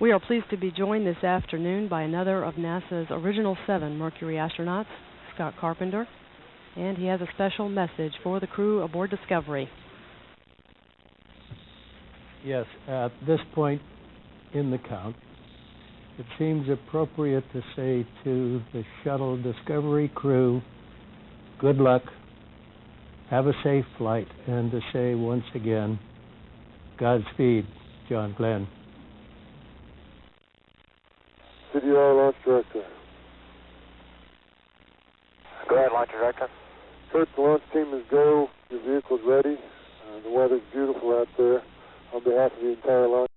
We are pleased to be joined this afternoon by another of NASA's original 7 Mercury astronauts, Scott Carpenter, and he has a special message for the crew aboard Discovery. Yes, at this point in the count, it seems appropriate to say to the shuttle Discovery crew, good luck, have a safe flight, and to say once again, Godspeed, John Glenn. CDR Launch Director. Go ahead, Launch Director. Kurt, the launch team is go. Your vehicle's ready. The weather's beautiful out there. On behalf of the entire launch